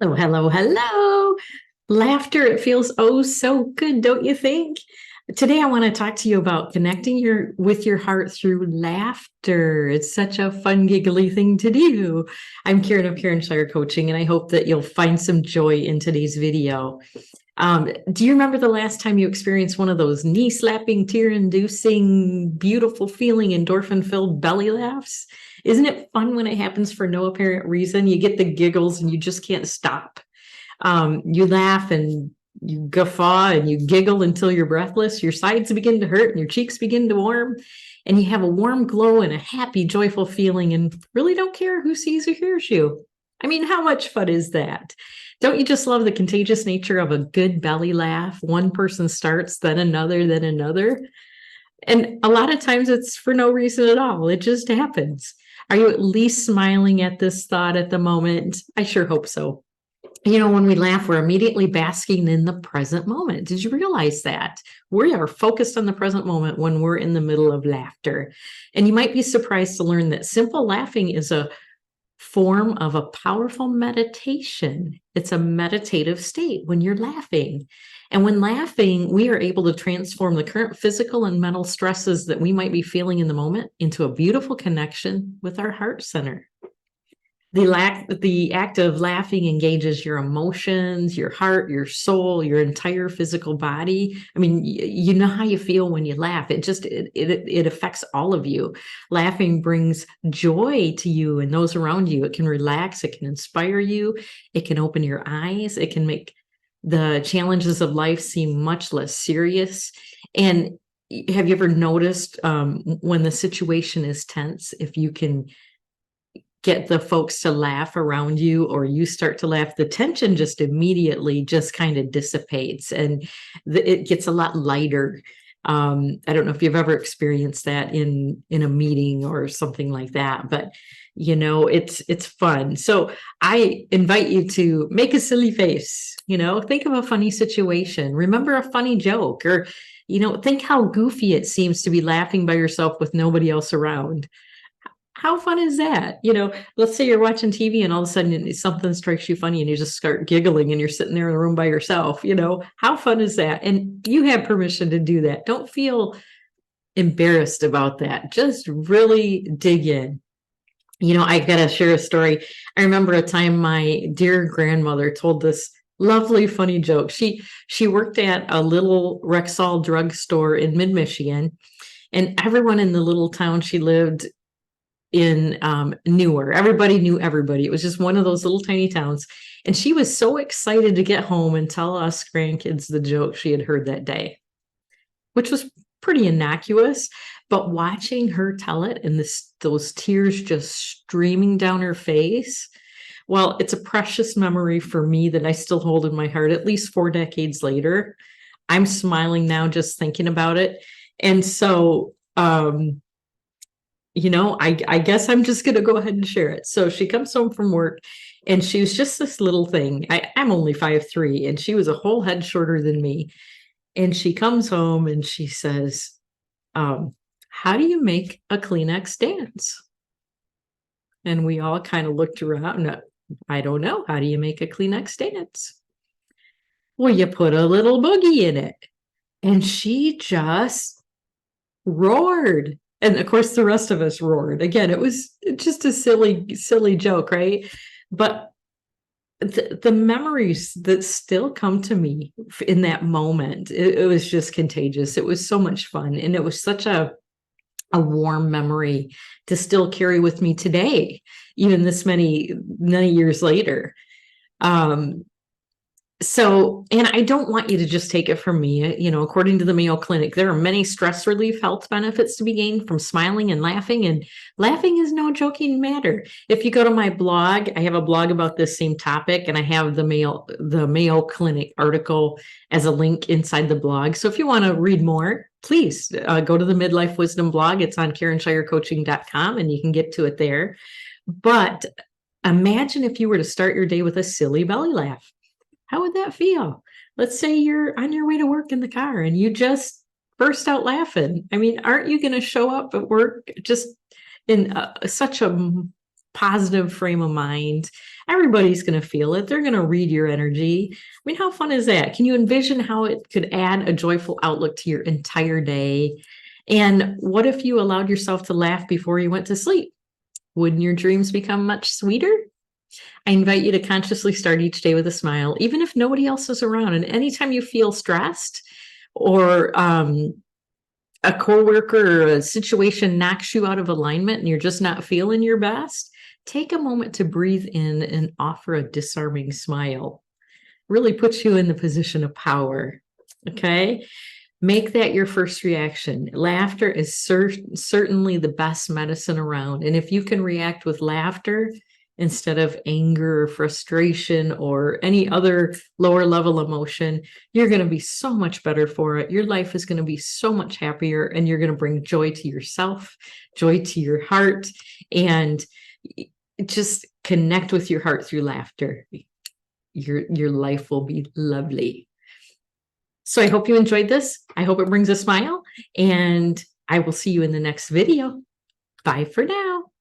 Oh, hello, hello. Laughter, it feels oh so good, don't you think? Today I want to talk to you about connecting with your heart through laughter. It's such a fun, giggly thing to do. I'm Karen of Karen Shier Coaching, and I hope that you'll find some joy in today's video. Do you remember the last time you experienced one of those knee-slapping, tear-inducing, beautiful feeling, endorphin-filled belly laughs? Isn't it fun when it happens for no apparent reason? You get the giggles and you just can't stop. You laugh and you guffaw and you giggle until you're breathless. Your sides begin to hurt and your cheeks begin to warm, and you have a warm glow and a happy, joyful feeling, and really don't care who sees or hears you. I mean, how much fun is that? Don't you just love the contagious nature of a good belly laugh? One person starts, then another, then another. And a lot of times it's for no reason at all. It just happens. Are you at least smiling at this thought at the moment? I sure hope so. You know, when we laugh, we're immediately basking in the present moment. Did you realize that? We are focused on the present moment when we're in the middle of laughter. And you might be surprised to learn that simple laughing is a form of a powerful meditation. It's a meditative state when you're laughing. And when laughing, we are able to transform the current physical and mental stresses that we might be feeling in the moment into a beautiful connection with our heart center. The act of laughing engages your emotions, your heart, your soul, your entire physical body. I mean, you know how you feel when you laugh. It affects all of you. Laughing brings joy to you and those around you. It can relax, it can inspire you, it can open your eyes, it can make the challenges of life seem much less serious. And have you ever noticed when the situation is tense, if you can get the folks to laugh around you or you start to laugh, the tension just immediately just kind of dissipates and it gets a lot lighter. I don't know if you've ever experienced that in a meeting or something like that, but you know, it's fun. So I invite you to make a silly face, you know, think of a funny situation, remember a funny joke, or you know, think how goofy it seems to be laughing by yourself with nobody else around. How fun is that? You know, let's say you're watching TV and all of a sudden something strikes you funny and you just start giggling and you're sitting there in the room by yourself. You know, how fun is that? And you have permission to do that. Don't feel embarrassed about that. Just really dig in. You know, I've got to share a story. I remember a time my dear grandmother told this lovely, funny joke. She worked at a little Rexall drugstore in mid-Michigan, and everyone in the little town she lived in knew her. Everybody knew everybody. It was just one of those little tiny towns. And she was so excited to get home and tell us grandkids the joke she had heard that day, which was pretty innocuous. But watching her tell it and those tears just streaming down her face, well, it's a precious memory for me that I still hold in my heart at least 4 decades later. I'm smiling now just thinking about it. And so you know, I guess I'm just going to go ahead and share it. So she comes home from work and she was just this little thing. I'm only 5'3", and she was a whole head shorter than me. And she comes home and she says, how do you make a Kleenex dance? And we all kind of looked around. I don't know. How do you make a Kleenex dance? Well, you put a little boogie in it. And she just roared. And of course, the rest of us roared. Again, it was just a silly joke, right? But the memories that still come to me in that moment, it was just contagious. It was so much fun. And it was such a warm memory to still carry with me today, even this many years later. So, and I don't want you to just take it from me. You know, according to the Mayo Clinic, there are many stress relief health benefits to be gained from smiling and laughing is no joking matter. If you go to my blog, I have a blog about this same topic, and I have the Mayo Clinic article as a link inside the blog. So if you want to read more, please go to the Midlife Wisdom blog. It's on KarenShierCoaching.com, and you can get to it there. But imagine if you were to start your day with a silly belly laugh. How would that feel? Let's say you're on your way to work in the car and you just burst out laughing. I mean, aren't you going to show up at work just in such a positive frame of mind. Everybody's going to feel it. They're going to read your energy. I mean, how fun is that? Can you envision how it could add a joyful outlook to your entire day? And what if you allowed yourself to laugh before you went to sleep? Wouldn't your dreams become much sweeter? I invite you to consciously start each day with a smile, even if nobody else is around. And anytime you feel stressed or a coworker or a situation knocks you out of alignment and you're just not feeling your best, take a moment to breathe in and offer a disarming smile. Really puts you in the position of power. Okay. Make that your first reaction. Laughter is certainly the best medicine around. And if you can react with laughter instead of anger or frustration or any other lower level emotion, you're going to be so much better for it. Your life is going to be so much happier, and you're going to bring joy to yourself, joy to your heart, and just connect with your heart through laughter. Your life will be lovely. So I hope you enjoyed this. I hope it brings a smile, and I will see you in the next video. Bye for now.